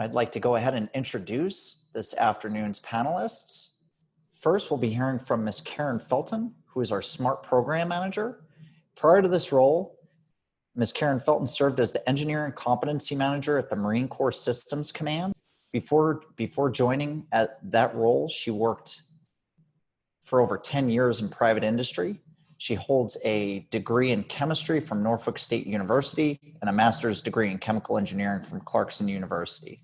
I'd like to go ahead and introduce this afternoon's panelists. First, we'll be hearing from Ms. Karen Felton, who is our Smart Program Manager. Prior to this role, Ms. Karen Felton served as the Engineering Competency Manager at the Marine Corps Systems Command. Before joining at that role, she worked for over 10 years in private industry. She holds a degree in chemistry from Norfolk State University and a master's degree in chemical engineering from Clarkson University.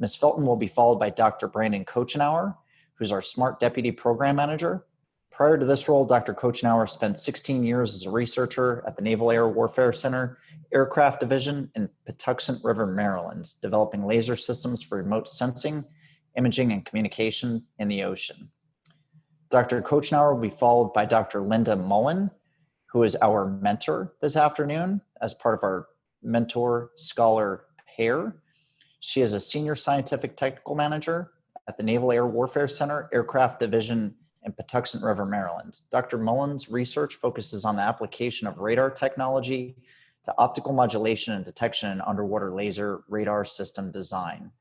Ms. Felton will be followed by Dr. Brandon Kochenauer, who's our Smart Deputy Program Manager. Prior to this role, Dr. Kochenauer spent 16 years as a researcher at the Naval Air Warfare Center Aircraft Division in Patuxent River, Maryland, developing laser systems for remote sensing, imaging, and communication in the ocean. Dr. Kochenauer will be followed by Dr. Linda Mullen, who is our mentor this afternoon as part of our mentor-scholar pair. She is a Senior Scientific Technical Manager at the Naval Air Warfare Center Aircraft Division in Patuxent River, Maryland. Dr. Mullen's research focuses on the application of radar technology to optical modulation and detection in underwater laser radar system design.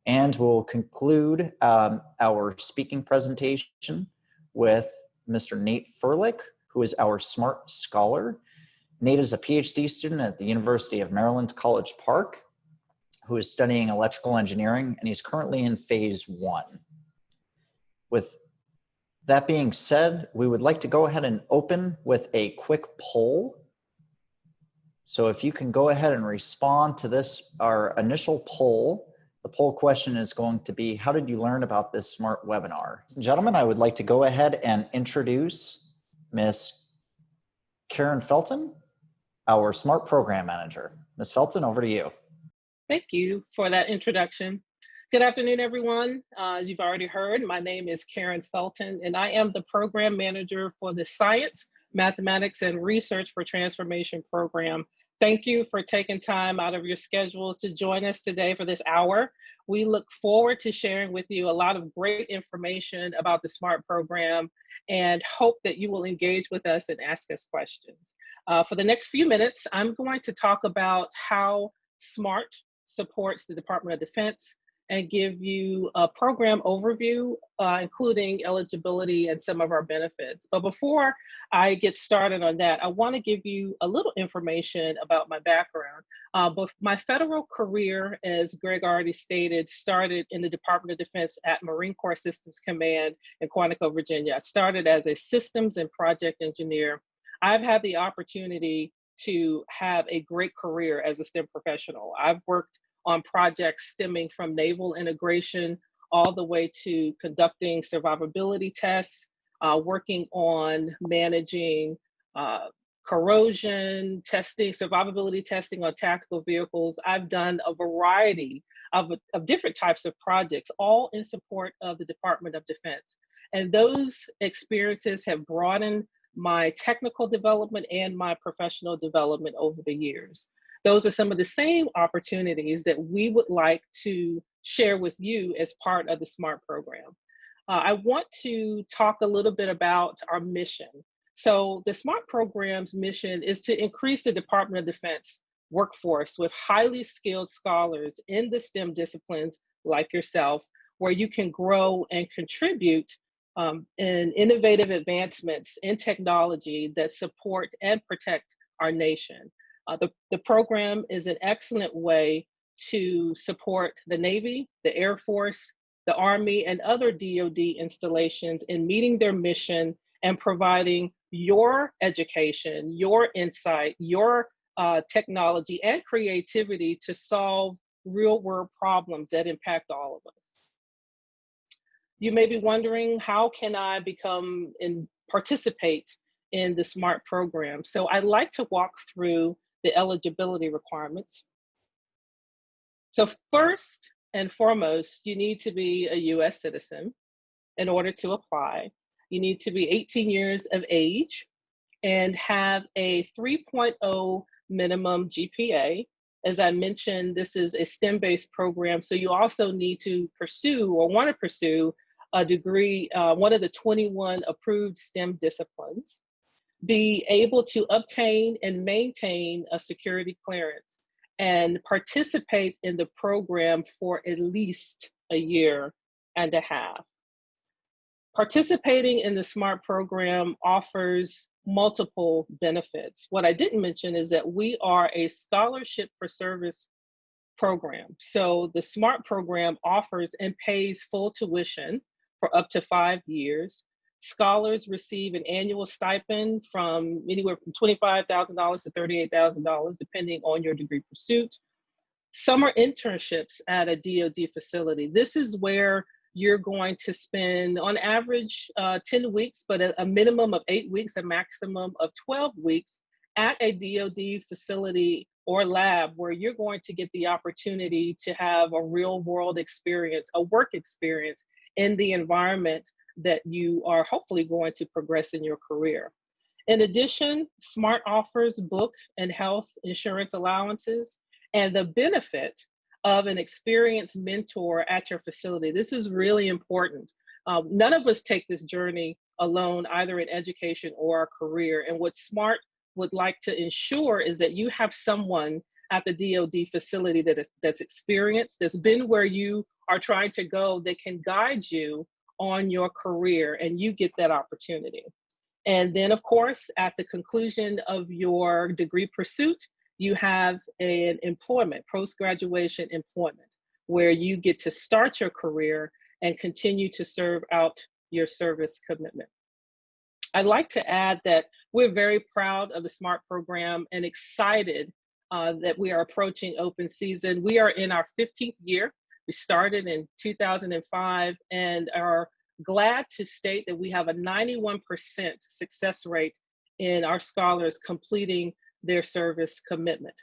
And we'll conclude our speaking presentation with Mr. Nate Furlick, who is our Smart Scholar. Nate is a PhD student at the University of Maryland, College Park, who is studying electrical engineering, and he's currently in phase 1. With that being said, we would like to go ahead and open with a quick poll. So if you can go ahead and respond to this, our initial poll. The poll question is going to be, how did you learn about this smart webinar? Gentlemen, I would like to go ahead and introduce Ms. Karen Felton, our Smart Program Manager. Ms. Felton, over to you. Thank you for that introduction. Good afternoon, everyone. As you've already heard, my name is Karen Felton, and I am the Program Manager for the Science, Mathematics, and Research for Transformation program. Thank you for taking time out of your schedules to join us today for this hour. We look forward to sharing with you a lot of great information about the SMART program and hope that you will engage with us and ask us questions. For the next few minutes, I'm going to talk about how SMART supports the Department of Defense and give you a program overview, including eligibility and some of our benefits. But before I get started on that, I want to give you a little information about my background. Both my federal career, as Greg already stated, started in the Department of Defense at Marine Corps Systems Command in Quantico, Virginia. I started as a systems and project engineer. I've had the opportunity to have a great career as a STEM professional. I've worked on projects stemming from naval integration all the way to conducting survivability tests, working on managing corrosion testing, survivability testing on tactical vehicles. I've done a variety of different types of projects, all in support of the Department of Defense. And those experiences have broadened my technical development and my professional development over the years. Those are some of the same opportunities that we would like to share with you as part of the SMART program. I want to talk a little bit about our mission. So the SMART program's mission is to increase the Department of Defense workforce with highly skilled scholars in the STEM disciplines like yourself, where you can grow and contribute in innovative advancements in technology that support and protect our nation. The program is an excellent way to support the Navy, the Air Force, the Army, and other DoD installations in meeting their mission and providing your education, your insight, your technology and creativity to solve real-world problems that impact all of us. You may be wondering, how can I become and participate in the SMART program? So I'd like to walk through the eligibility requirements. So first and foremost, you need to be a US citizen in order to apply. You need to be 18 years of age and have a 3.0 minimum GPA. As I mentioned, this is a STEM-based program, so you also need to pursue or want to pursue a degree, one of the 21 approved STEM disciplines. Be able to obtain and maintain a security clearance. and participate in the program for at least a year and a half. Participating in the SMART program offers multiple benefits. What I didn't mention is that we are a scholarship for service program. So the SMART program offers and pays full tuition for up to 5 years. Scholars receive an annual stipend from anywhere from $25,000 to $38,000, depending on your degree pursuit. Summer internships at a DoD facility. This is where you're going to spend, on average, 10 weeks, but a minimum of 8 weeks, a maximum of 12 weeks at a DoD facility or lab, where you're going to get the opportunity to have a real world experience, a work experience in the environment that you are hopefully going to progress in your career. In addition, SMART offers book and health insurance allowances and the benefit of an experienced mentor at your facility. This is really important. None of us take this journey alone, either in education or our career. And what SMART would like to ensure is that you have someone at the DoD facility that's experienced, that's been where you are trying to go, that can guide you on your career, and you get that opportunity. And then, of course, at the conclusion of your degree pursuit, you have an employment, post-graduation employment, where you get to start your career and continue to serve out your service commitment. I'd like to add that we're very proud of the SMART program and excited that we are approaching open season. We are in our 15th year. We started in 2005 and are glad to state that we have a 91% success rate in our scholars completing their service commitment.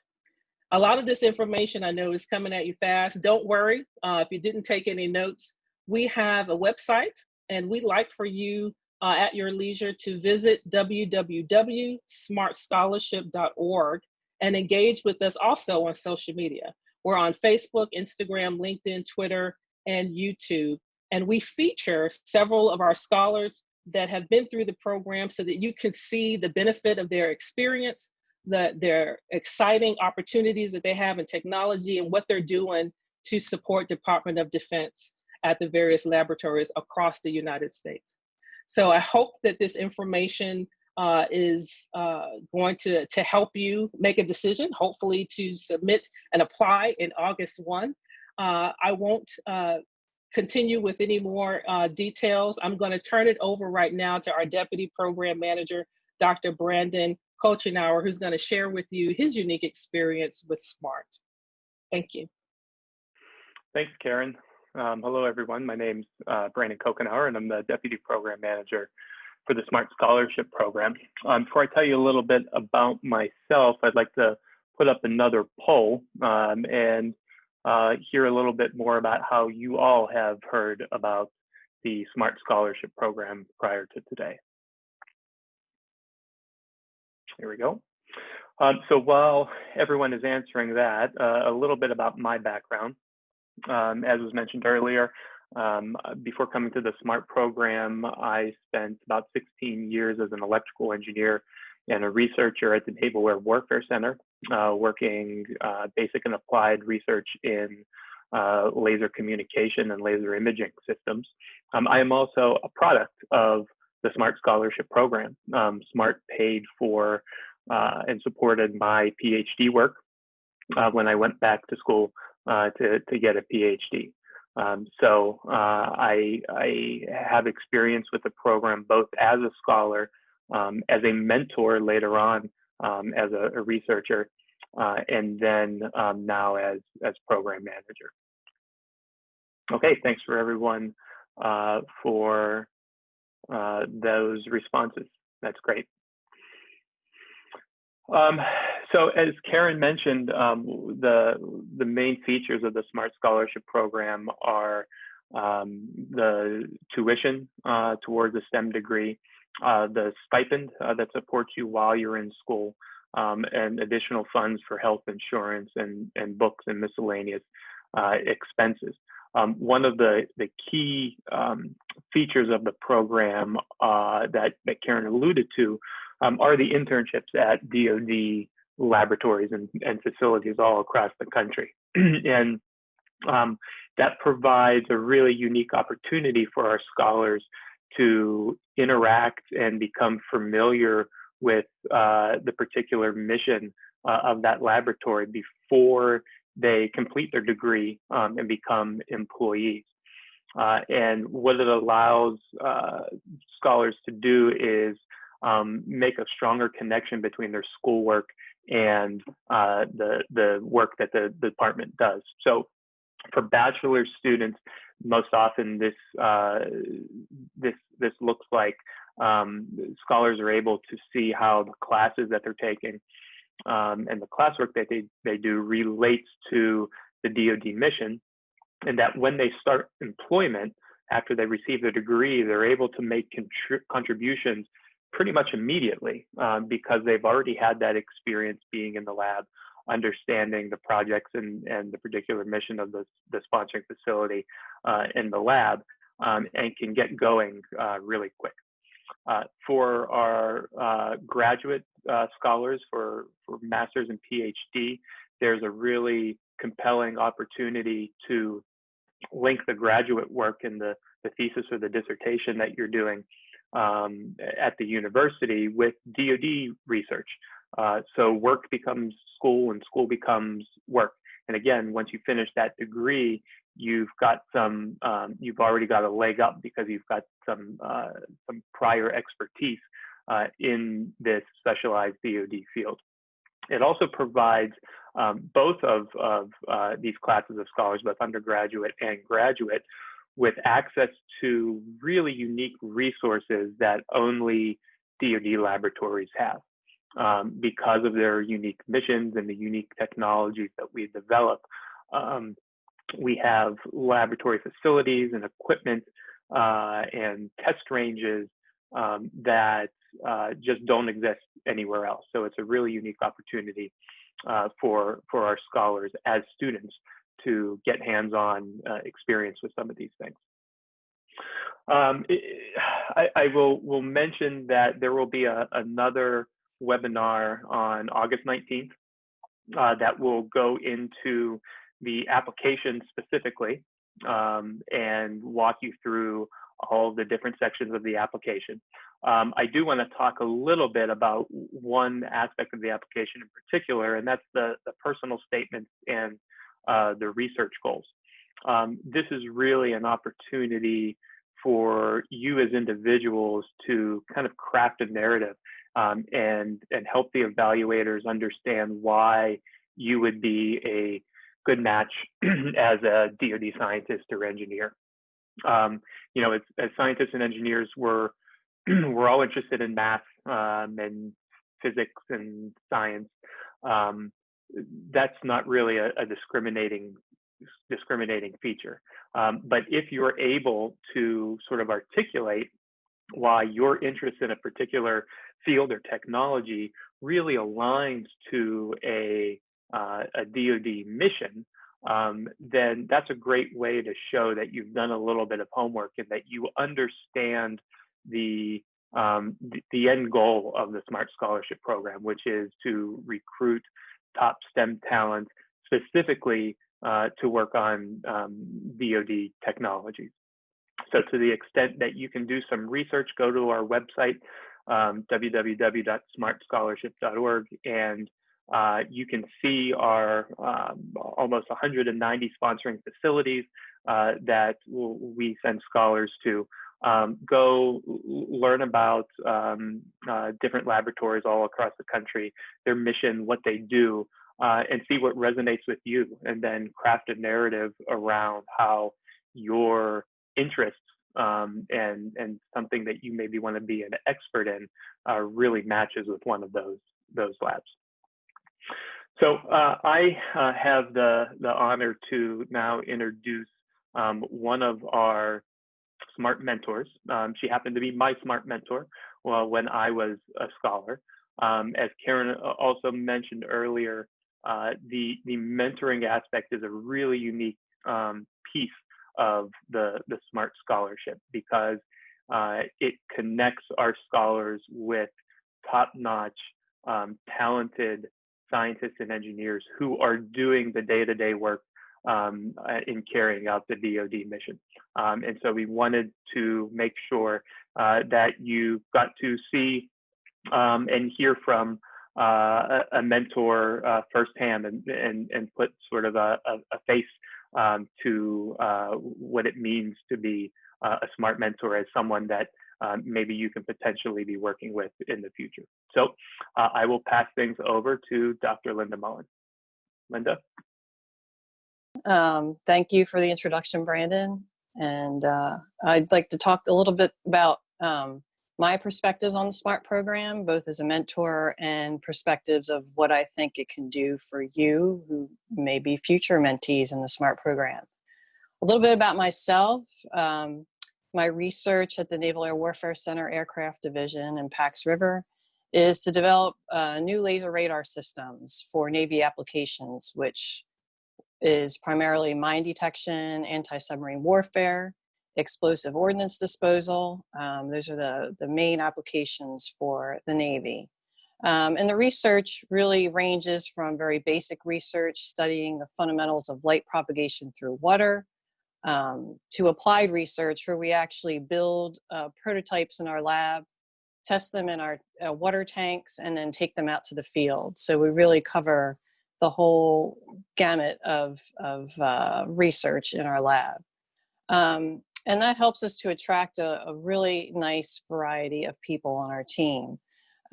A lot of this information I know is coming at you fast. Don't worry if you didn't take any notes. We have a website, and we'd like for you at your leisure to visit www.smartscholarship.org and engage with us also on social media. We're on Facebook, Instagram, LinkedIn, Twitter, and YouTube. And we feature several of our scholars that have been through the program so that you can see the benefit of their experience, their exciting opportunities that they have in technology, and what they're doing to support Department of Defense at the various laboratories across the United States. So I hope that this information is going to help you make a decision, hopefully to submit and apply in August 1. I won't continue with any more details. I'm going to turn it over right now to our Deputy Program Manager, Dr. Brandon Kolchenauer, who's going to share with you his unique experience with SMART. Thank you. Thanks, Karen. Hello, everyone. My name's Brandon Kolchenauer, and I'm the Deputy Program Manager for the SMART Scholarship Program. Before I tell you a little bit about myself, I'd like to put up another poll and hear a little bit more about how you all have heard about the SMART Scholarship Program prior to today. Here we go. So while everyone is answering that, a little bit about my background. As was mentioned earlier, before coming to the SMART program, I spent about 16 years as an electrical engineer and a researcher at the Naval Air Warfare Center, working basic and applied research in laser communication and laser imaging systems. I am also a product of the SMART Scholarship Program. SMART paid for and supported my PhD work when I went back to school to get a PhD. So I have experience with the program both as a scholar, as a mentor later on, as a researcher, and then now as program manager. Okay, thanks for everyone for those responses. That's great. So as Karen mentioned, the main features of the SMART Scholarship Program are the tuition towards a STEM degree, the stipend that supports you while you're in school, and additional funds for health insurance and books and miscellaneous expenses. One of the key features of the program that Karen alluded to are the internships at DoD laboratories and facilities all across the country. And that provides a really unique opportunity for our scholars to interact and become familiar with the particular mission of that laboratory before they complete their degree and become employees. And what it allows scholars to do is make a stronger connection between their schoolwork and the work that the department does. So for bachelor students, most often this looks like scholars are able to see how the classes that they're taking and the classwork that they do relates to the DoD mission, and that when they start employment after they receive their degree, they're able to make contributions pretty much immediately because they've already had that experience being in the lab, understanding the projects and the particular mission of the sponsoring facility in the lab, and can get going really quick. For our graduate scholars for master's and PhD, there's a really compelling opportunity to link the graduate work and the thesis or the dissertation that you're doing at the university with DoD research. So work becomes school and school becomes work. And again, once you finish that degree, you've got you've already got a leg up because you've got some prior expertise in this specialized DoD field. It also provides both of these classes of scholars, both undergraduate and graduate, with access to really unique resources that only DoD laboratories have. Because of their unique missions and the unique technologies that we develop. We have laboratory facilities and equipment and test ranges that just don't exist anywhere else. So it's a really unique opportunity for our scholars as students to get hands-on experience with some of these things. I will mention that there will be another webinar on August 19th that will go into the application specifically and walk you through all the different sections of the application. I do want to talk a little bit about one aspect of the application in particular, and that's the personal statements and the research goals. This is really an opportunity for you as individuals to kind of craft a narrative and help the evaluators understand why you would be a good match as a DoD scientist or engineer. You know, as scientists and engineers, we're all interested in math and physics and science. That's not really a discriminating feature. But if you're able to sort of articulate why your interest in a particular field or technology really aligns to a DoD mission, then that's a great way to show that you've done a little bit of homework and that you understand the end goal of the Smart Scholarship Program, which is to recruit top STEM talent specifically to work on DoD technologies. So to the extent that you can do some research, go to our website, www.smartscholarship.org, and you can see our almost 190 sponsoring facilities that we send scholars to. Go learn about different laboratories all across the country, their mission, what they do, and see what resonates with you, and then craft a narrative around how your interests and something that you maybe want to be an expert in really matches with one of those labs. So I have the honor to now introduce one of our smart mentors. She happened to be my smart mentor when I was a scholar. As Karen also mentioned earlier, the mentoring aspect is a really unique piece of the Smart Scholarship because it connects our scholars with top-notch, talented scientists and engineers who are doing the day-to-day work in carrying out the DoD mission. And so we wanted to make sure that you got to see and hear from a mentor firsthand and put sort of a face to what it means to be a smart mentor as someone that maybe you can potentially be working with in the future. So I will pass things over to Dr. Linda Mullen. Linda? Thank you for the introduction, Brandon. And I'd like to talk a little bit about my perspectives on the SMART program, both as a mentor and perspectives of what I think it can do for you who may be future mentees in the SMART program. A little bit about myself. My research at the Naval Air Warfare Center Aircraft Division in Pax River is to develop new laser radar systems for Navy applications, which is primarily mine detection, anti-submarine warfare, explosive ordnance disposal. Those are the main applications for the Navy. And the research really ranges from very basic research, studying the fundamentals of light propagation through water, to applied research where we actually build prototypes in our lab, test them in our water tanks, and then take them out to the field. So we really cover the whole gamut of research in our lab. And that helps us to attract a really nice variety of people on our team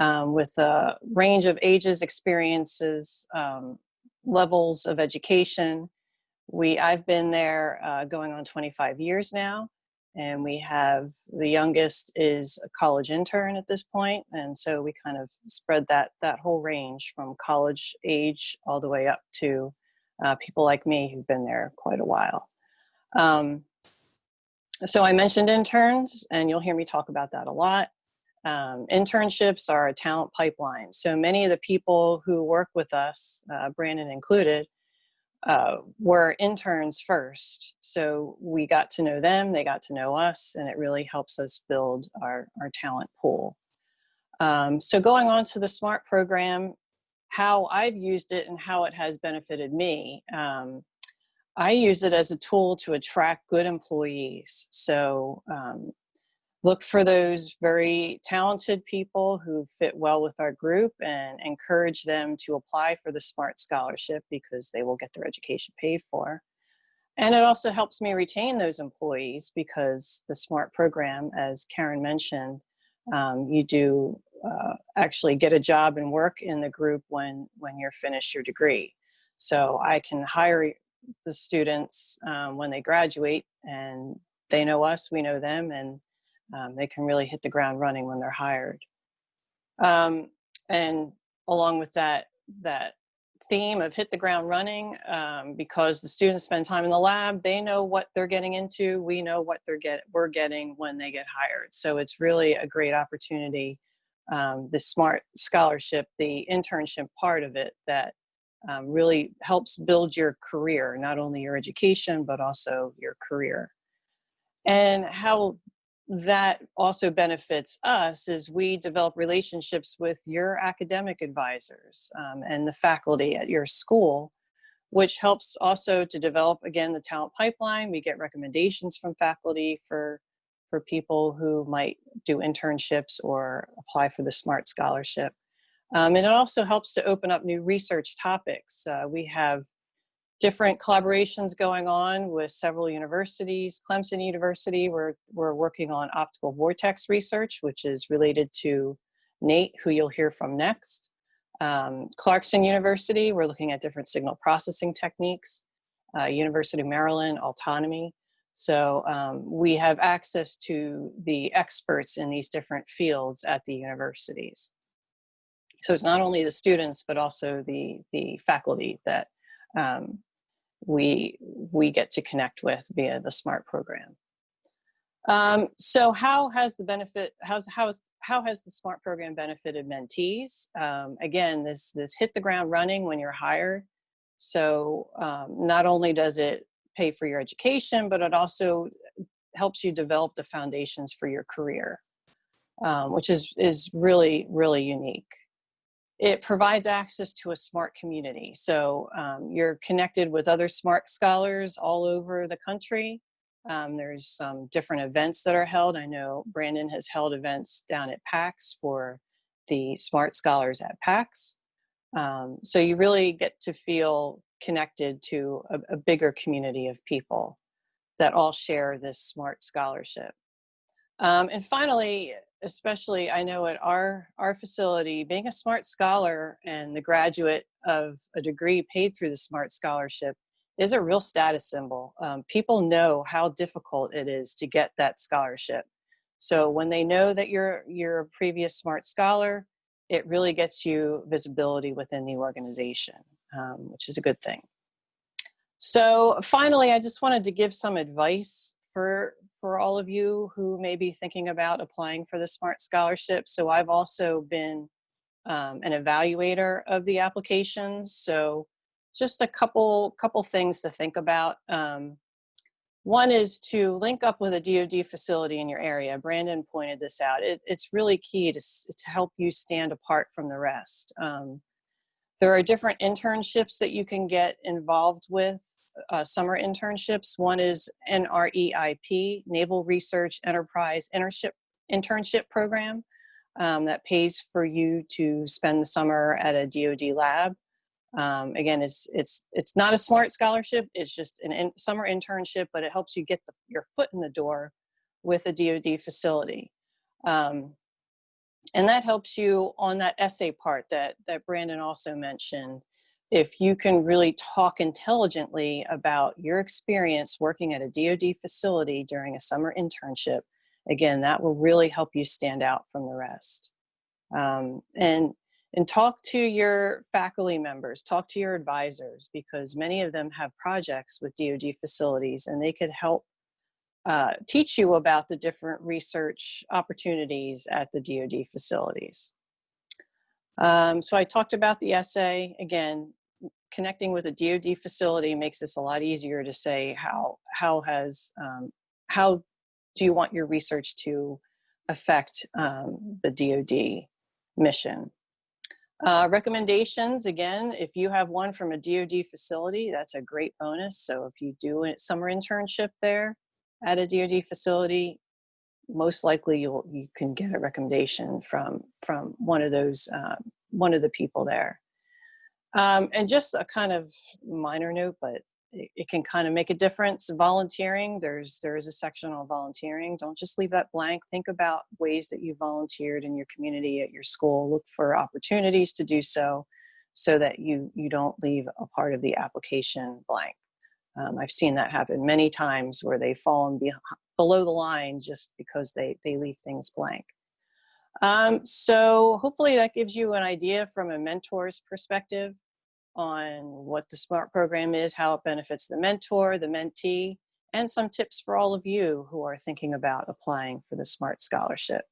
with a range of ages, experiences, levels of education. I've been there going on 25 years now, and we have the youngest is a college intern at this point, and so we kind of spread that whole range from college age all the way up to people like me who've been there quite a while. So I mentioned interns, and you'll hear me talk about that a lot. Internships are a talent pipeline. So many of the people who work with us, Brandon included, were interns first. So we got to know them, they got to know us, and it really helps us build our talent pool. So going on to the SMART program, how I've used it and how it has benefited me. I use it as a tool to attract good employees. So look for those very talented people who fit well with our group and encourage them to apply for the SMART scholarship because they will get their education paid for. And it also helps me retain those employees because the SMART program, as Karen mentioned, you do actually get a job and work in the group when you're finished your degree. So I can hire the students when they graduate, and they know us, we know them, and they can really hit the ground running when they're hired. And along with that theme of hit the ground running, because the students spend time in the lab, they know what they're getting into, we know what we're getting when they get hired. So it's really a great opportunity, the SMART scholarship, the internship part of it, that really helps build your career, not only your education, but also your career. And how that also benefits us is we develop relationships with your academic advisors and the faculty at your school, which helps also to develop, again, the talent pipeline. We get recommendations from faculty for people who might do internships or apply for the SMART scholarship. And it also helps to open up new research topics. We have different collaborations going on with several universities. Clemson University, we're working on optical vortex research, which is related to Nate, who you'll hear from next. Clarkson University, we're looking at different signal processing techniques. University of Maryland, autonomy. So we have access to the experts in these different fields at the universities. So it's not only the students, but also the faculty that we get to connect with via the SMART program. So how has the SMART program benefited mentees? Again, this hit the ground running when you're hired. So not only does it pay for your education, but it also helps you develop the foundations for your career, which is really, really unique. it provides access to a smart community. So you're connected with other smart scholars all over the country. There's some different events that are held. I know Brandon has held events down at PAX for the smart scholars at PAX. So you really get to feel connected to a bigger community of people that all share this smart scholarship. And finally, especially I know at our facility, being a smart scholar and the graduate of a degree paid through the smart scholarship is a real status symbol. People know how difficult it is to get that scholarship. So when they know that you're a previous smart scholar, it really gets you visibility within the organization, which is a good thing. So finally, I just wanted to give some advice for all of you who may be thinking about applying for the Smart Scholarship. So I've also been an evaluator of the applications. So just a couple things to think about. One is to link up with a DoD facility in your area. Brandon pointed this out. It's really key to help you stand apart from the rest. There are different internships that you can get involved with, summer internships. One is NREIP, Naval Research Enterprise Internship Program, that pays for you to spend the summer at a DoD lab. Again, it's not a smart scholarship. It's just a summer internship, but it helps you get your foot in the door with a DoD facility. And that helps you on that essay part that Brandon also mentioned. If you can really talk intelligently about your experience working at a DoD facility during a summer internship, again, that will really help you stand out from the rest. And talk to your faculty members, talk to your advisors, because many of them have projects with DoD facilities and they could help teach you about the different research opportunities at the DoD facilities. So I talked about the essay. Again, connecting with a DoD facility makes this a lot easier to say how do you want your research to affect the DoD mission. Recommendations, again, if you have one from a DoD facility, that's a great bonus. So if you do a summer internship there at a DoD facility, most likely you can get a recommendation from one of those, one of the people there. And just a kind of minor note, but it can kind of make a difference. Volunteering, there is a section on volunteering. Don't just leave that blank. Think about ways that you volunteered in your community, at your school. Look for opportunities to do so that you don't leave a part of the application blank. I've seen that happen many times where they've fallen below the line just because they leave things blank. So hopefully that gives you an idea from a mentor's perspective on what the SMART program is, how it benefits the mentor, the mentee, and some tips for all of you who are thinking about applying for the SMART scholarship.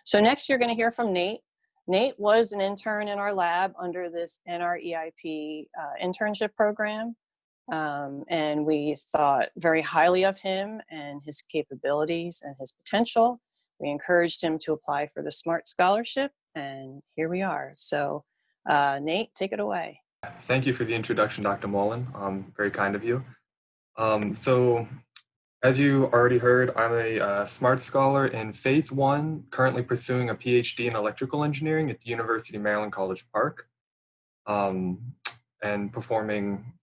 So next you're going to hear from Nate. Nate was an intern in our lab under this NREIP internship program. And we thought very highly of him and his capabilities and his potential. We encouraged him to apply for the SMART scholarship, and here we are. So Nate, take it away. Thank you for the introduction, Dr. Mullen. Very kind of you. So as you already heard, I'm a SMART scholar in Phase 1, currently pursuing a PhD in electrical engineering at the University of Maryland College Park, and performing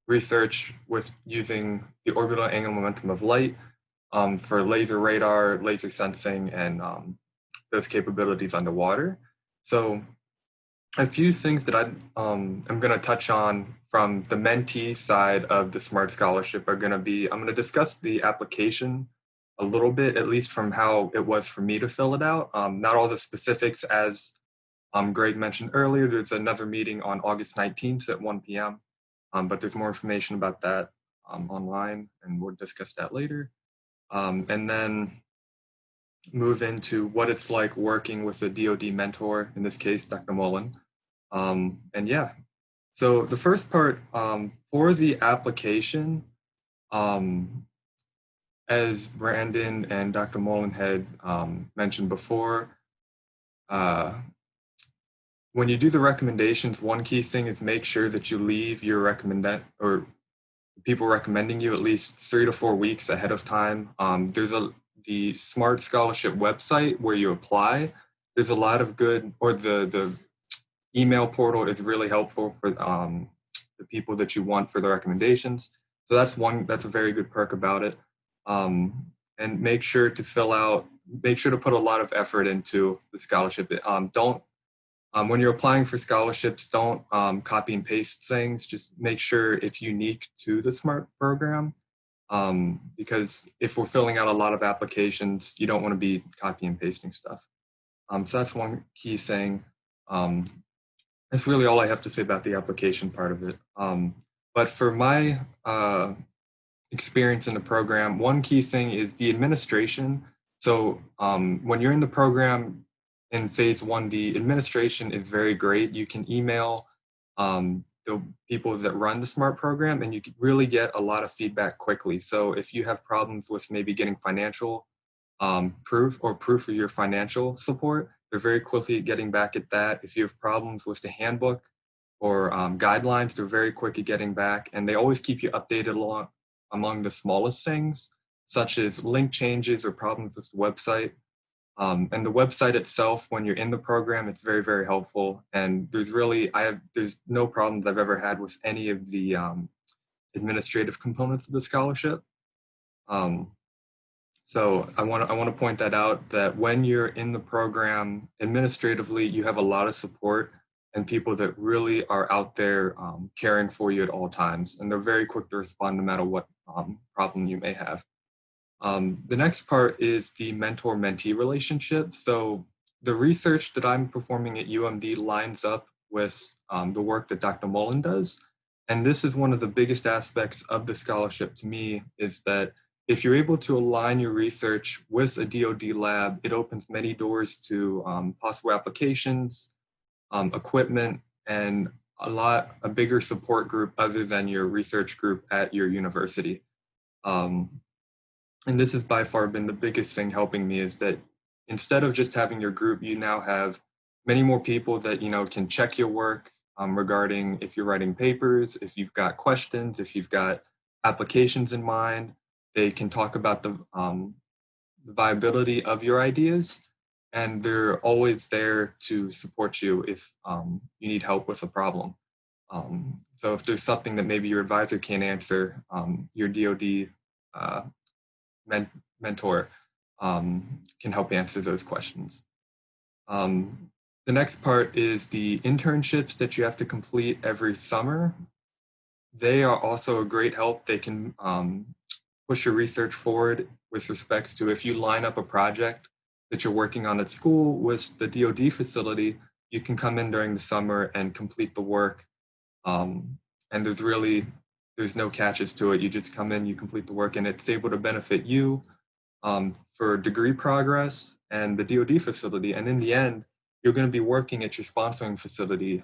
research with using the orbital angular momentum of light for laser radar, laser sensing, and those capabilities underwater. So a few things that I'm going to touch on from the mentee side of the SMART scholarship are going to be, I'm going to discuss the application a little bit, at least from how it was for me to fill it out. Not all the specifics, as Greg mentioned earlier. There's another meeting on August 19th at 1 p.m., but there's more information about that online, and we'll discuss that later. And then move into what it's like working with a DoD mentor, in this case, Dr. Mullen. And yeah, so the first part for the application, as Brandon and Dr. Mullen had mentioned before, when you do the recommendations, one key thing is make sure that you leave your or people recommending you at least 3 to 4 weeks ahead of time. There's the Smart Scholarship website where you apply. There's a lot of good, or the email portal is really helpful for the people that you want for the recommendations. So that's a very good perk about it. And make sure to put a lot of effort into the scholarship. When you're applying for scholarships, don't copy and paste things. Just make sure it's unique to the SMART program. Because if we're filling out a lot of applications, you don't want to be copy and pasting stuff. So that's one key thing. That's really all I have to say about the application part of it. But for my experience in the program, one key thing is the administration. So when you're in the program in phase 1, the administration is very great. You can email the people that run the SMART program, and you can really get a lot of feedback quickly. So if you have problems with maybe getting financial proof of your financial support, they're very quickly at getting back at that. If you have problems with the handbook or guidelines, they're very quick at getting back, and they always keep you updated among the smallest things, such as link changes or problems with the website. And the website itself, when you're in the program, it's very, very helpful. And there's no problems I've ever had with any of the administrative components of the scholarship. So I want to point that out, that when you're in the program administratively, you have a lot of support and people that really are out there caring for you at all times. And they're very quick to respond no matter what problem you may have. The next part is the mentor-mentee relationship. So the research that I'm performing at UMD lines up with the work that Dr. Mullen does. And this is one of the biggest aspects of the scholarship to me, is that if you're able to align your research with a DoD lab, it opens many doors to possible applications, equipment, and a bigger support group other than your research group at your university. And this has by far been the biggest thing helping me, is that instead of just having your group, you now have many more people that, can check your work regarding if you're writing papers, if you've got questions, if you've got applications in mind. They can talk about the viability of your ideas, and they're always there to support you if you need help with a problem. So if there's something that maybe your advisor can't answer, your DoD mentor can help answer those questions. The next part is the internships that you have to complete every summer. They are also a great help. They can push your research forward with respects to if you line up a project that you're working on at school with the DoD facility, you can come in during the summer and complete the work. And there's no catches to it. You just come in, you complete the work, and it's able to benefit you for degree progress and the DoD facility. And in the end, you're going to be working at your sponsoring facility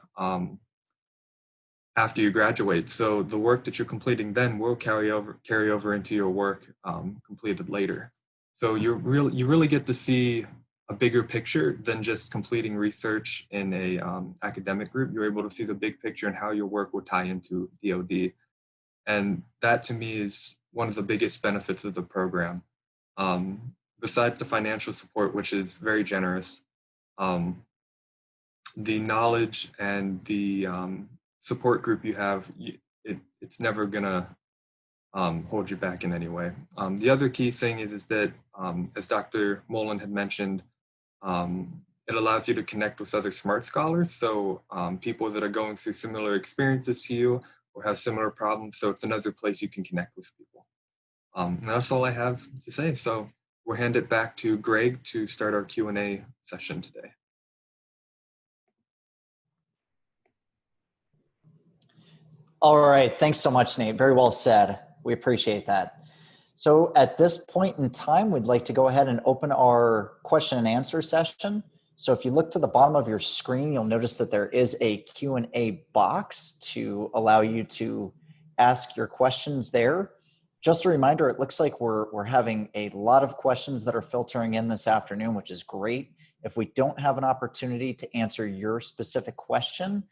after you graduate. So the work that you're completing then will carry over into your work completed later. So you really get to see a bigger picture than just completing research in a academic group. You're able to see the big picture and how your work will tie into DoD. And that to me is one of the biggest benefits of the program. Besides the financial support, which is very generous, the knowledge and the support group you have, it's never gonna hold you back in any way. The other key thing is that, as Dr. Mullen had mentioned, it allows you to connect with other SMART scholars. So people that are going through similar experiences to you or have similar problems. So it's another place you can connect with people. And that's all I have to say. So we'll hand it back to Greg to start our Q&A session today. All right. Thanks so much, Nate. Very well said. We appreciate that. So at this point in time, we'd like to go ahead and open our question and answer session. So if you look to the bottom of your screen, you'll notice that there is a Q&A box to allow you to ask your questions there. Just a reminder, it looks like we're having a lot of questions that are filtering in this afternoon, which is great. If we don't have an opportunity to answer your specific question,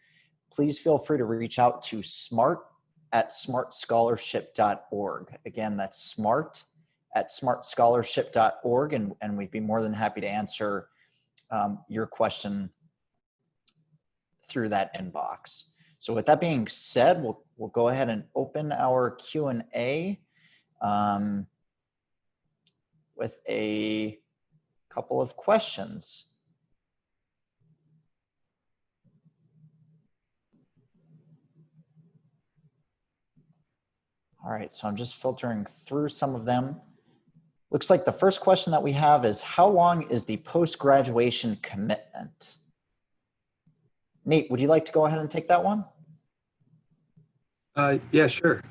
please feel free to reach out to smart@smartscholarship.org. Again, that's smart@smartscholarship.org, and we'd be more than happy to answer your question through that inbox. So with that being said, we'll go ahead and open our Q&A with a couple of questions. All right, so I'm just filtering through some of them. Looks like the first question that we have is, how long is the post-graduation commitment? Nate, would you like to go ahead and take that one? Yeah, sure.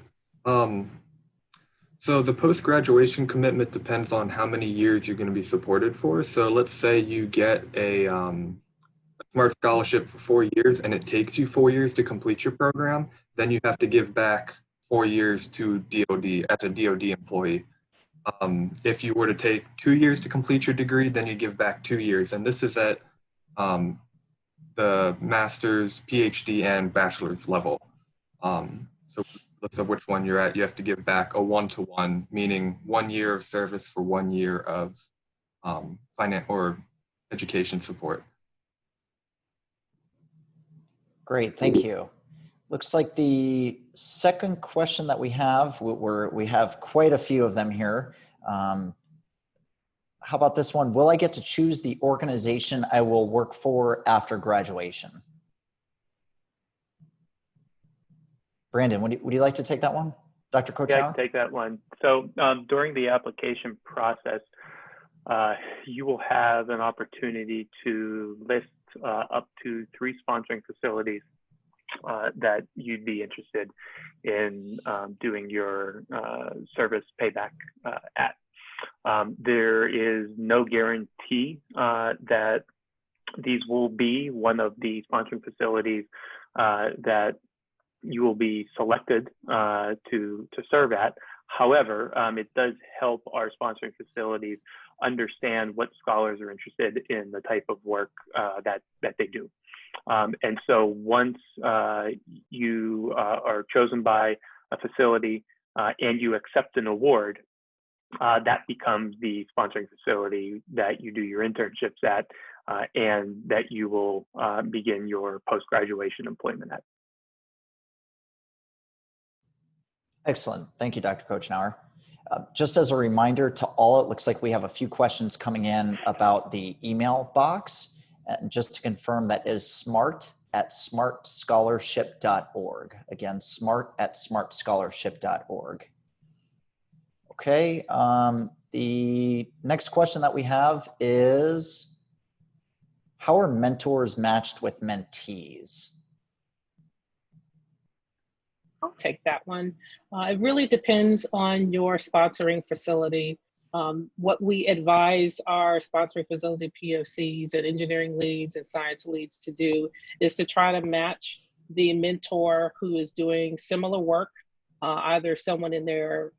So the post-graduation commitment depends on how many years you're going to be supported for. So let's say you get a SMART scholarship for 4 years and it takes you 4 years to complete your program, then you have to give back 4 years to DoD as a DoD employee. If you were to take 2 years to complete your degree, then you give back 2 years. And this is at the master's, PhD, and bachelor's level. So regardless of which one you're at, you have to give back a one-to-one, meaning 1 year of service for 1 year of finance or education support. Great, thank you. Looks like the second question that we have, we have quite a few of them here. How about this one? Will I get to choose the organization I will work for after graduation? Brandon, would you like to take that one? Dr. Kochauer? Yeah, I can take that one. So during the application process, you will have an opportunity to list up to 3 sponsoring facilities that you'd be interested in doing your service payback at. There is no guarantee that these will be one of the sponsoring facilities that you will be selected to serve at. However, it does help our sponsoring facilities understand what scholars are interested in the type of work that they do. And so once you are chosen by a facility and you accept an award, that becomes the sponsoring facility that you do your internships at and that you will begin your post-graduation employment at. Excellent. Thank you, Dr. Kochauer. Just as a reminder to all, it looks like we have a few questions coming in about the email box. And just to confirm, that is smart@smartscholarship.org. Again, smart@smartscholarship.org. Okay, the next question that we have is, how are mentors matched with mentees? I'll take that one. It really depends on your sponsoring facility. What we advise our sponsoring facility POCs and engineering leads and science leads to do is to try to match the mentor who is doing similar work, either someone in their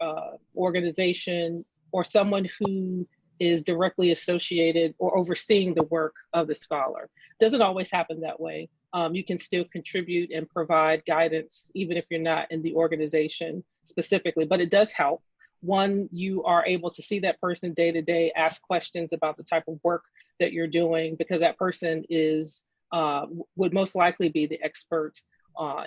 organization or someone who is directly associated or overseeing the work of the scholar. Doesn't always happen that way. You can still contribute and provide guidance even if you're not in the organization specifically, but it does help. One, you are able to see that person day to day, ask questions about the type of work that you're doing, because that person is would most likely be the expert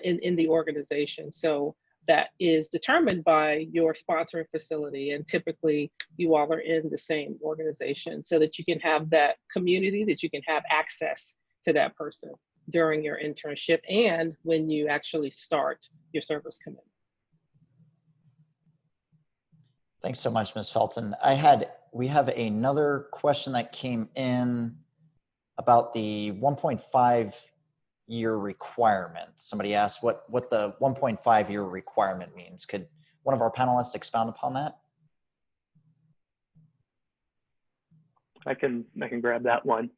in the organization. So that is determined by your sponsoring facility, and typically you all are in the same organization so that you can have that community, that you can have access to that person during your internship and when you actually start your service commitment. Thanks so much, Ms. Felton. We have another question that came in about the 1.5 year requirement. Somebody asked what the 1.5 year requirement means. Could one of our panelists expound upon that? I can grab that one.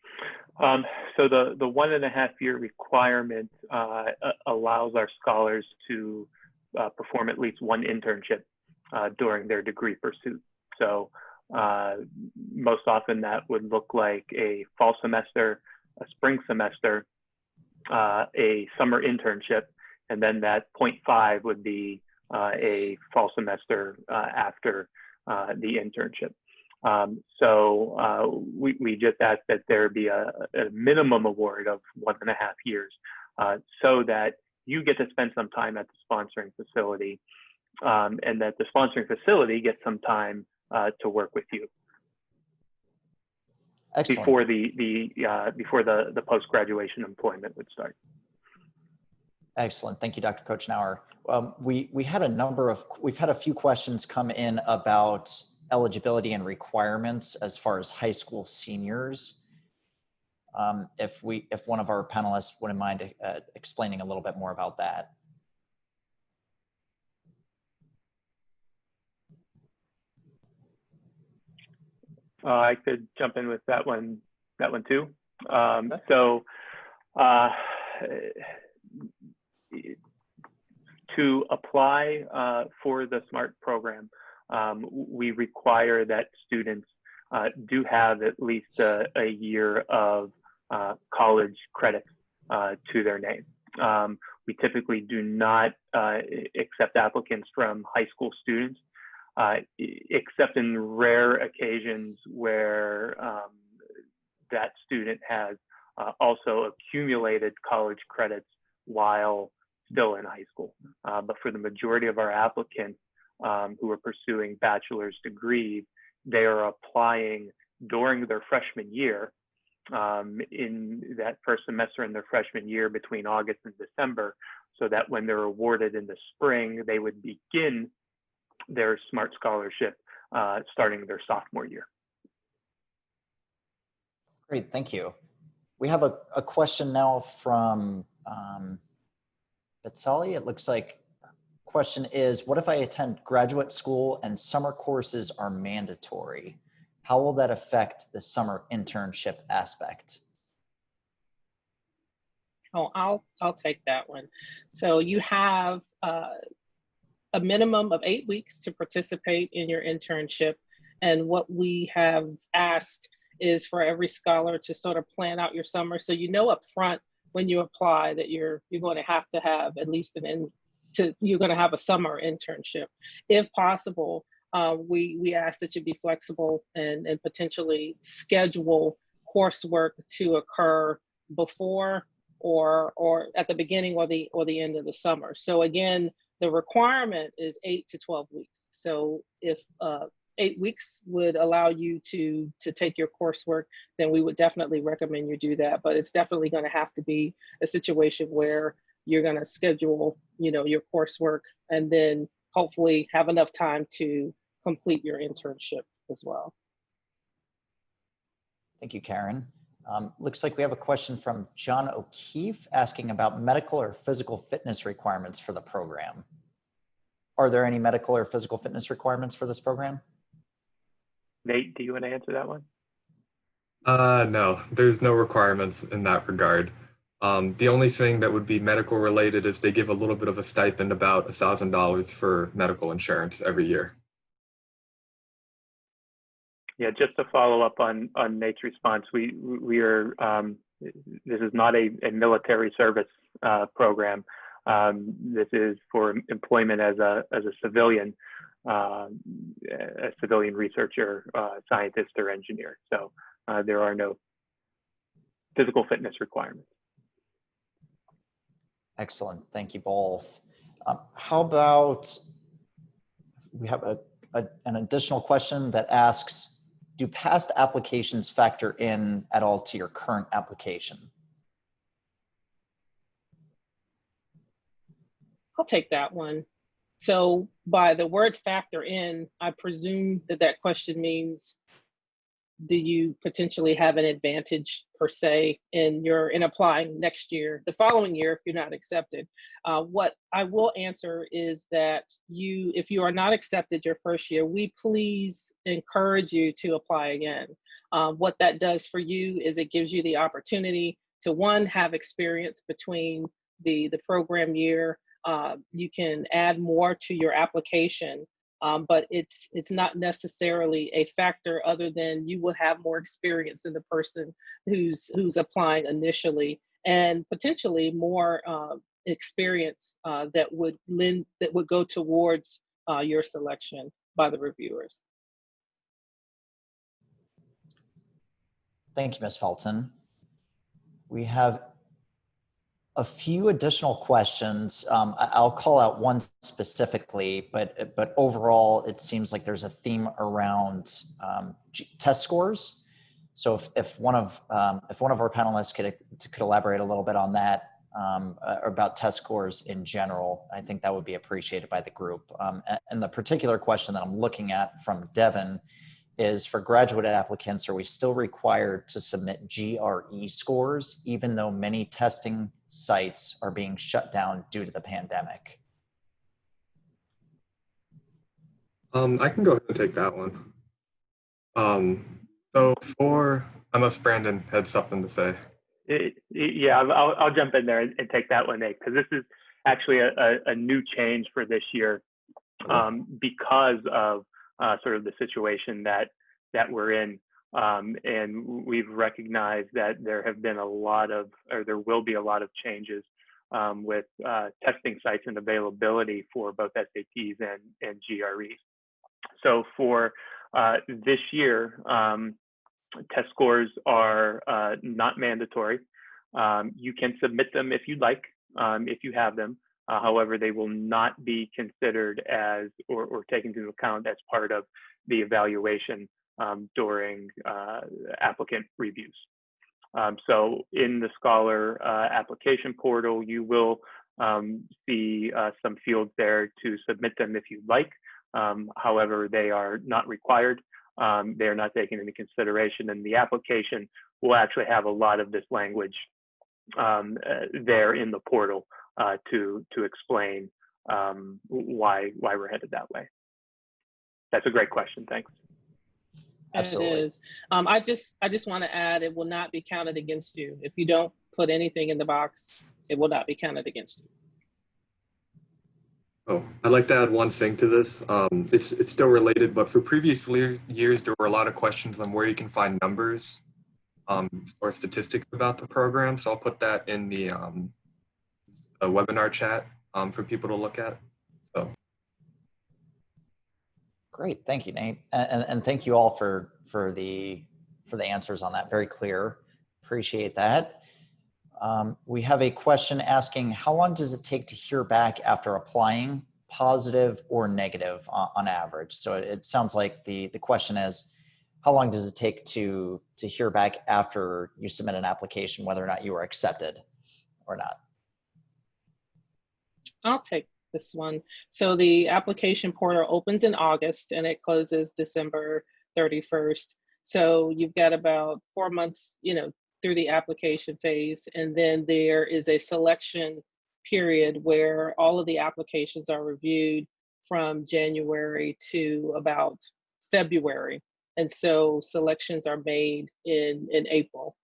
So the 1.5 year requirement allows our scholars to perform at least one internship during their degree pursuit. So Most often that would look like a fall semester, a spring semester, a summer internship, and then that 0.5 would be a fall semester after the internship. So we just ask that there be a minimum award of 1.5 years so that you get to spend some time at the sponsoring facility and that the sponsoring facility gets some time to work with you. Excellent. Before the post-graduation employment would start. Excellent. Thank you, Dr. Kochenauer. We've had a few questions come in about eligibility and requirements as far as high school seniors. If one of our panelists wouldn't mind explaining a little bit more about that. I could jump in with that one too. Okay. So to apply for the SMART program, we require that students do have at least a year of college credits to their name. We typically do not accept applicants from high school students, except in rare occasions where that student has also accumulated college credits while still in high school. But for the majority of our applicants who are pursuing bachelor's degrees, they are applying during their freshman year, in that first semester in their freshman year between August and December, so that when they're awarded in the spring, they would begin their SMART scholarship starting their sophomore year. Great, thank you. We have a question now from Betsali. It looks like question is, what if I attend graduate school and summer courses are mandatory? How will that affect the summer internship aspect? Oh, I'll take that one. So you have a minimum of 8 weeks to participate in your internship. And what we have asked is for every scholar to sort of plan out your summer. So you know up front when you apply that you're going to have at least you're going to have a summer internship. If possible, we ask that you be flexible and potentially schedule coursework to occur before or at the beginning or the end of the summer. So again, the requirement is 8 to 12 weeks. So if 8 weeks would allow you to take your coursework, then we would definitely recommend you do that. But it's definitely going to have to be a situation where you're going to schedule, your coursework and then hopefully have enough time to complete your internship as well. Thank you, Karen. Looks like we have a question from John O'Keefe asking about medical or physical fitness requirements for the program. Are there any medical or physical fitness requirements for this program? Nate, do you want to answer that one? No, there's no requirements in that regard. The only thing that would be medical related is they give a little bit of a stipend, about $1,000 for medical insurance every year. Yeah, just to follow up on Nate's response, we are, this is not a military service program. This is for employment as a civilian, researcher, scientist, or engineer. So there are no physical fitness requirements. Excellent, thank you both. How about, we have an additional question that asks, do past applications factor in at all to your current application? I'll take that one. So by the word factor in, I presume that question means, do you potentially have an advantage per se in applying next year, the following year, if you're not accepted? What I will answer is that if you are not accepted your first year, we please encourage you to apply again. What that does for you is it gives you the opportunity to, one, have experience between the program year. You can add more to your application but it's not necessarily a factor other than you will have more experience than the person who's applying initially, and potentially more experience that would go towards your selection by the reviewers. Thank you, Ms. Felton. We have a few additional questions. I'll call out one specifically, but overall, it seems like there's a theme around test scores. So if one of our panelists could elaborate a little bit on that, about test scores in general, I think that would be appreciated by the group. And the particular question that I'm looking at from Devin is, for graduate applicants, are we still required to submit GRE scores, even though many testing sites are being shut down due to the pandemic? I can go ahead and take that one. So unless Brandon had something to say. Yeah, I'll jump in there and take that one, Nate, because this is actually a new change for this year, because of sort of the situation that we're in, and we've recognized that there have been there will be a lot of changes with testing sites and availability for both SATs and GREs. So for this year, test scores are not mandatory. You can submit them if you'd like, if you have them. However, they will not be considered as or taken into account as part of the evaluation during applicant reviews. So in the Scholar application portal, you will see some fields there to submit them if you'd like. However, they are not required. They are not taken into consideration, and the application will actually have a lot of this language there in the portal to explain why we're headed that way. That's a great question. Thanks. Absolutely. It is. I just want to add, it will not be counted against you. If you don't put anything in the box, it will not be counted against you. Oh, I'd like to add one thing to this. It's still related, but for previous years, there were a lot of questions on where you can find numbers or statistics about the program. So I'll put that in the webinar chat for people to look at. So. Great, thank you, Nate, and thank you all for the answers on that. Very clear. Appreciate that. We have a question asking, how long does it take to hear back after applying, positive or negative on average? So it sounds like the question is, how long does it take to hear back after you submit an application, whether or not you were accepted or not? I'll take this one. So the application portal opens in August and it closes December 31st. So you've got about 4 months, through the application phase. And then there is a selection period where all of the applications are reviewed from January to about February. And so selections are made in April.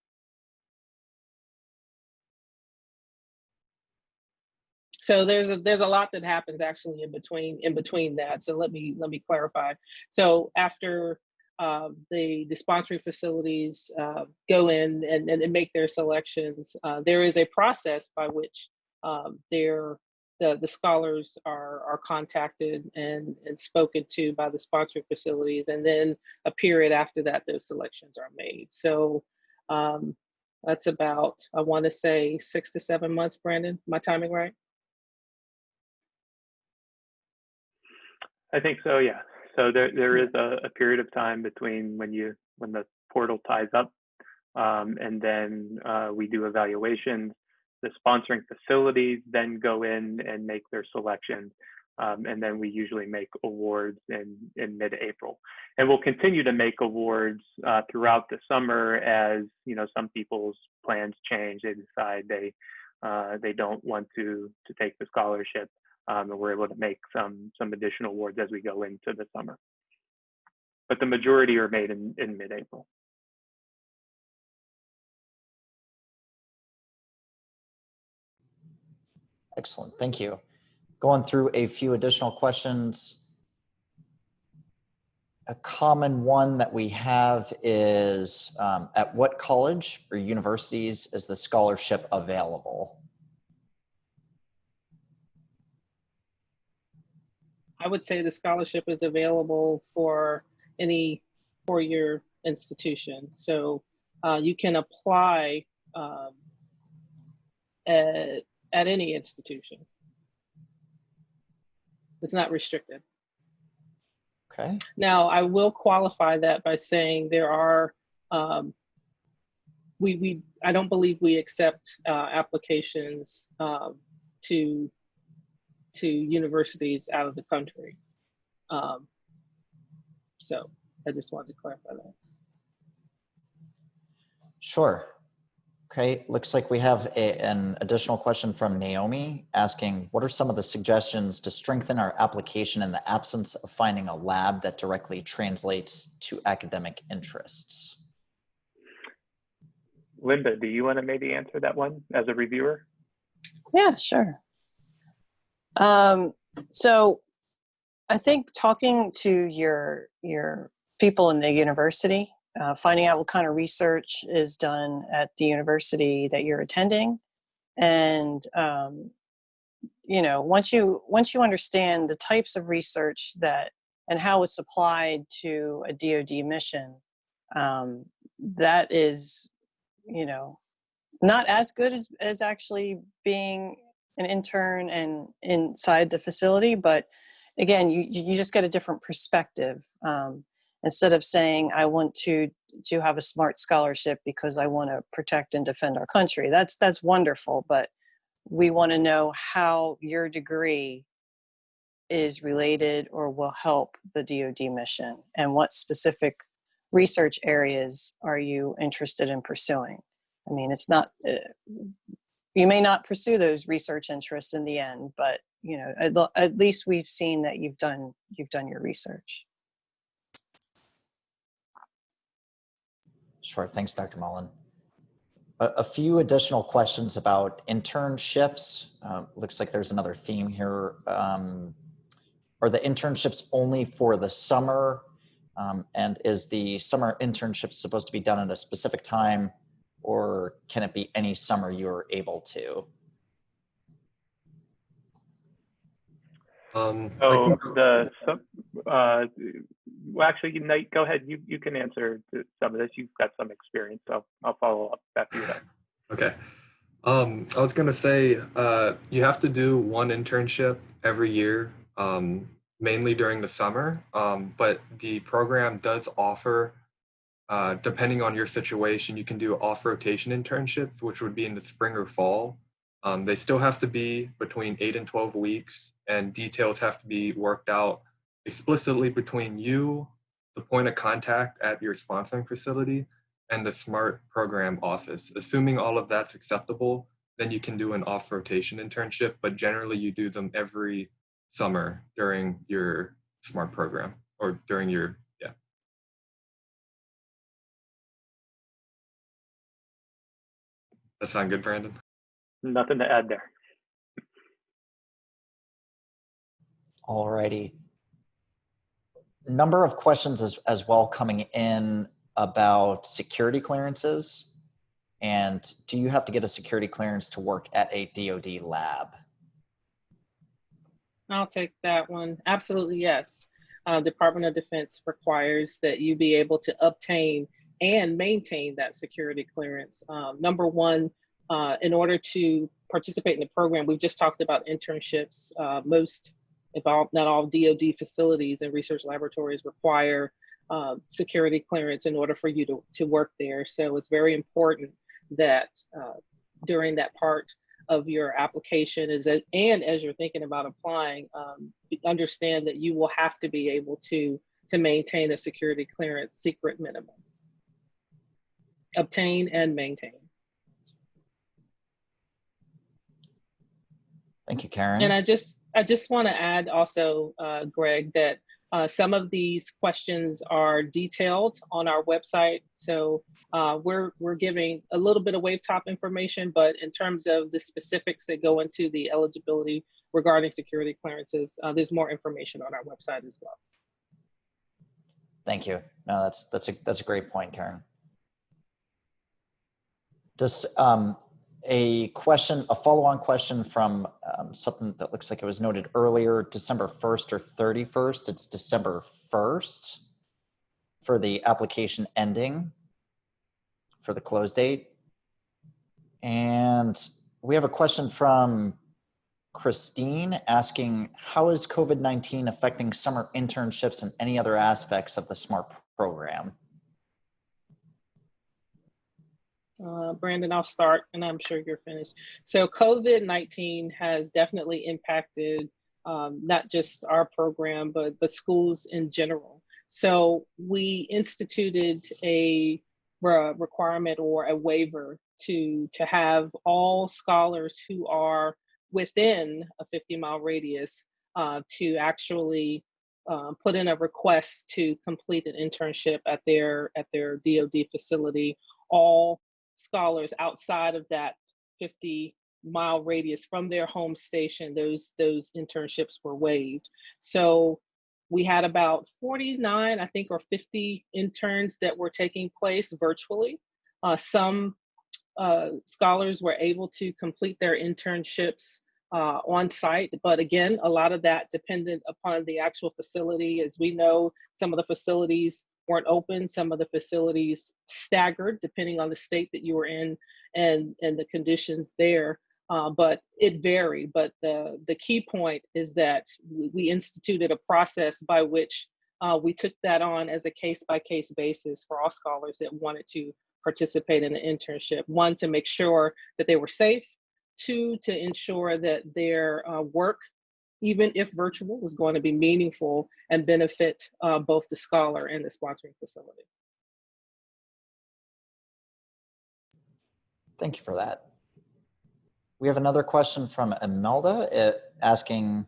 So there's a lot that happens actually in between that. So let me clarify. So after the sponsoring facilities go in and make their selections, there is a process by which the scholars are contacted and spoken to by the sponsoring facilities, and then a period after that those selections are made. So that's about, I want to say, 6 to 7 months. Brandon, my timing right? I think so, yeah. So there is a period of time between when the portal ties up, and then we do evaluations. The sponsoring facilities then go in and make their selections, and then we usually make awards in mid-April. And we'll continue to make awards throughout the summer as some people's plans change. They decide they don't want to take the scholarship. And we're able to make some additional awards as we go into the summer. But the majority are made in mid-April. Excellent, thank you. Going through a few additional questions. A common one that we have is at what college or universities is the scholarship available? I would say the scholarship is available for any four-year institution. So you can apply at any institution. It's not restricted. Okay. Now, I will qualify that by saying there are, I don't believe we accept applications to universities out of the country. So I just wanted to clarify that. Sure. Okay, looks like we have an additional question from Naomi asking, what are some of the suggestions to strengthen our application in the absence of finding a lab that directly translates to academic interests? Linda, do you want to maybe answer that one as a reviewer? Yeah, sure. So I think talking to your people in the university, finding out what kind of research is done at the university that you're attending, and you know, once you understand the types of research that and how it's applied to a DoD mission, that is, you know, not as good as actually being an intern and inside the facility, but again, you just get a different perspective. Instead of saying, I want to have a SMART scholarship because I want to protect and defend our country. That's wonderful, but we want to know how your degree is related or will help the DoD mission, and what specific research areas are you interested in pursuing. I mean, it's not, you may not pursue those research interests in the end, but you know, at least we've seen that you've done your research. Sure, thanks, Dr. Mullen. A few additional questions about internships. Looks like there's another theme here. Are the internships only for the summer? And is the summer internship supposed to be done at a specific time, or can it be any summer you're able to? Well, actually, Nate, go ahead. You can answer some of this. You've got some experience, so I'll follow up after you. Okay. I was going to say, you have to do one internship every year, mainly during the summer, but the program does offer, depending on your situation, you can do off-rotation internships, which would be in the spring or fall. They still have to be between 8 and 12 weeks, and details have to be worked out explicitly between you, the point of contact at your sponsoring facility, and the SMART program office. Assuming all of that's acceptable, then you can do an off-rotation internship, but generally you do them every summer during your SMART program, or during your, yeah. That sound good, Brandon? Nothing to add there. All righty. Number of questions as well coming in about security clearances. And do you have to get a security clearance to work at a DoD lab? I'll take that one. Absolutely, yes. Department of Defense requires that you be able to obtain and maintain that security clearance. Number one, in order to participate in the program, we've just talked about internships. Most, if not all, DoD facilities and research laboratories require security clearance in order for you to work there. So it's very important that during that part of your application and as you're thinking about applying, understand that you will have to be able to maintain a security clearance secret minimum. Obtain and maintain. Thank you, Karen. And I just want to add also, Greg, that some of these questions are detailed on our website. So we're giving a little bit of wave top information, but in terms of the specifics that go into the eligibility regarding security clearances, there's more information on our website as well. Thank you. No, that's a great point, Karen. Just a follow-on question from something that looks like it was noted earlier, December 1st or 31st. It's December 1st for the application ending for the close date. And we have a question from Christine asking, how is COVID-19 affecting summer internships and any other aspects of the SMART program? Brandon, I'll start and I'm sure you're finished. So COVID-19 has definitely impacted not just our program, but schools in general. So we instituted a requirement or a waiver to have all scholars who are within a 50-mile radius to actually put in a request to complete an internship at their DoD facility. All scholars outside of that 50-mile radius from their home station, those internships were waived. So we had about 49, I think, or 50 interns that were taking place virtually. Some scholars were able to complete their internships on site, but again, a lot of that depended upon the actual facility. As we know, some of the facilities weren't open, some of the facilities staggered depending on the state that you were in and the conditions there. But it varied. But the key point is that we instituted a process by which we took that on as a case-by-case basis for all scholars that wanted to participate in an internship. One, to make sure that they were safe. Two, to ensure that their work, even if virtual, was going to be meaningful and benefit both the scholar and the sponsoring facility. Thank you for that. We have another question from Imelda asking,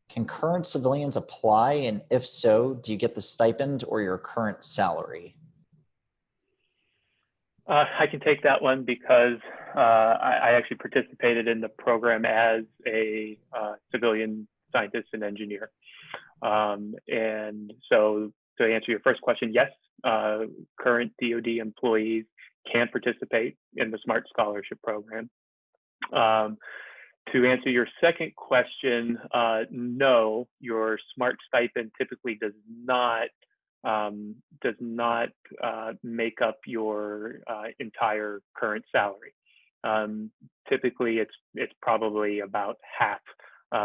can current civilians apply? And if so, do you get the stipend or your current salary? I can take that one because I actually participated in the program as a civilian scientist and engineer. And so to answer your first question, yes, current DoD employees can participate in the SMART scholarship program. To answer your second question, no, your SMART stipend typically does not make up your entire current salary. Typically, it's probably about half,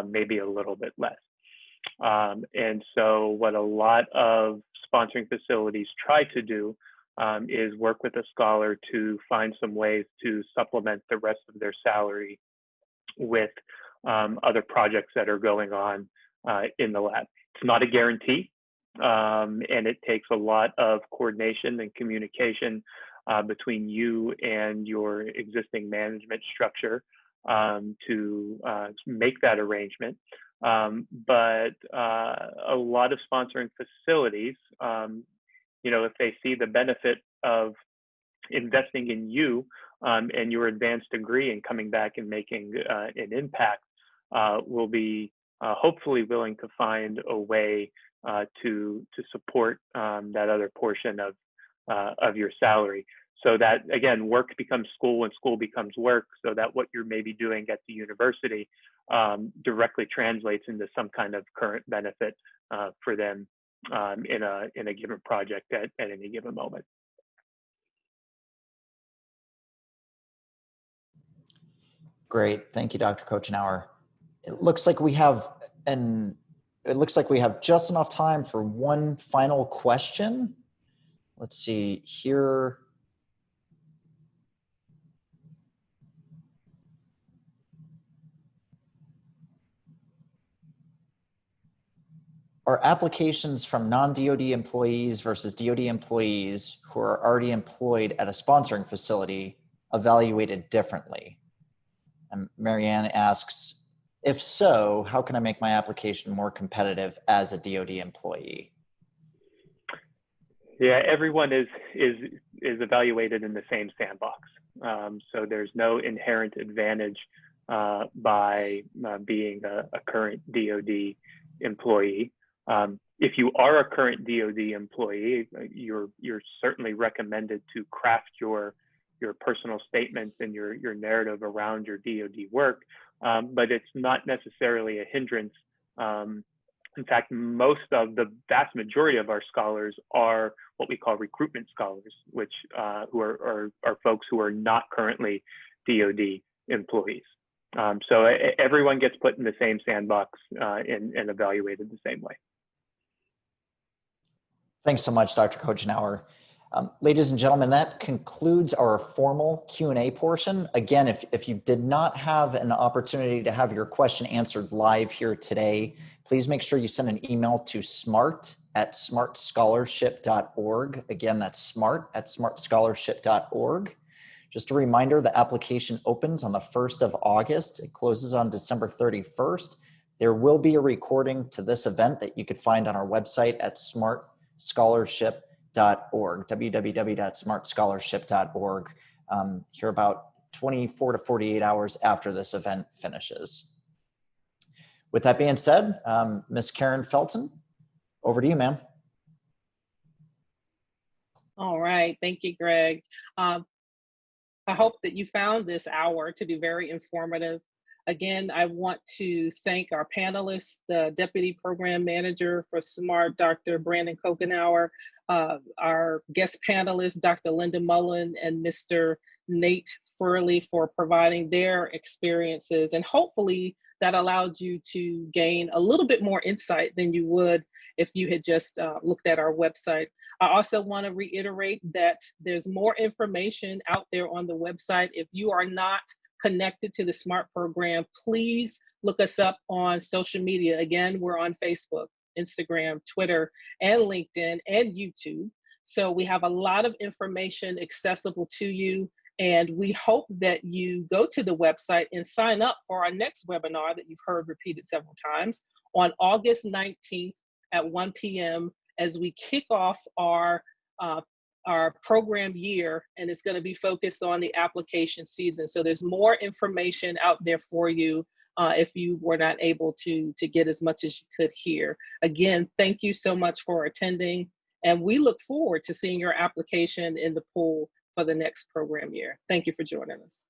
maybe a little bit less. And so what a lot of sponsoring facilities try to do is work with a scholar to find some ways to supplement the rest of their salary with other projects that are going on in the lab. It's not a guarantee, and it takes a lot of coordination and communication between you and your existing management structure to make that arrangement. But a lot of sponsoring facilities, if they see the benefit of investing in you and your advanced degree and coming back and making an impact, will be hopefully willing to find a way to support that other portion of your salary. So that, again, work becomes school and school becomes work, so that what you're maybe doing at the university directly translates into some kind of current benefit for them in a given project at any given moment. Great, thank you, Dr. Kochenauer. It looks like we have just enough time for one final question. Let's see here. Are applications from non-DoD employees versus DoD employees who are already employed at a sponsoring facility evaluated differently? And Marianne asks, if so, how can I make my application more competitive as a DoD employee? Yeah, everyone is evaluated in the same sandbox. So there's no inherent advantage by being a current DoD employee. If you are a current DoD employee, you're certainly recommended to craft your personal statements and your narrative around your DoD work, but it's not necessarily a hindrance. In fact, the vast majority of our scholars are what we call recruitment scholars, which who are folks who are not currently DoD employees. So everyone gets put in the same sandbox and evaluated the same way. Thanks so much, Dr. Kochenauer. Ladies and gentlemen, that concludes our formal Q&A portion. Again, if you did not have an opportunity to have your question answered live here today, please make sure you send an email to smart@smartscholarship.org. Again, that's smart@smartscholarship.org. Just a reminder, the application opens on the 1st of August. It closes on December 31st. There will be a recording to this event that you could find on our website at smartscholarship.org, www.smartscholarship.org, here about 24 to 48 hours after this event finishes. With that being said, Ms. Karen Felton, over to you, ma'am. All right, thank you, Greg. I hope that you found this hour to be very informative. Again, I want to thank our panelists, the Deputy Program Manager for SMART, Dr. Brandon Kochenauer, our guest panelists, Dr. Linda Mullen and Mr. Nate Furley, for providing their experiences. And hopefully that allowed you to gain a little bit more insight than you would if you had just looked at our website. I also want to reiterate that there's more information out there on the website. If you are not connected to the SMART program, please look us up on social media. Again, we're on Facebook, Instagram, Twitter, and LinkedIn, and YouTube. So we have a lot of information accessible to you. And we hope that you go to the website and sign up for our next webinar that you've heard repeated several times on August 19th at 1 p.m. as we kick off our program year, and it's going to be focused on the application season. So there's more information out there for you if you were not able to get as much as you could here. Again, thank you so much for attending, and we look forward to seeing your application in the pool for the next program year. Thank you for joining us.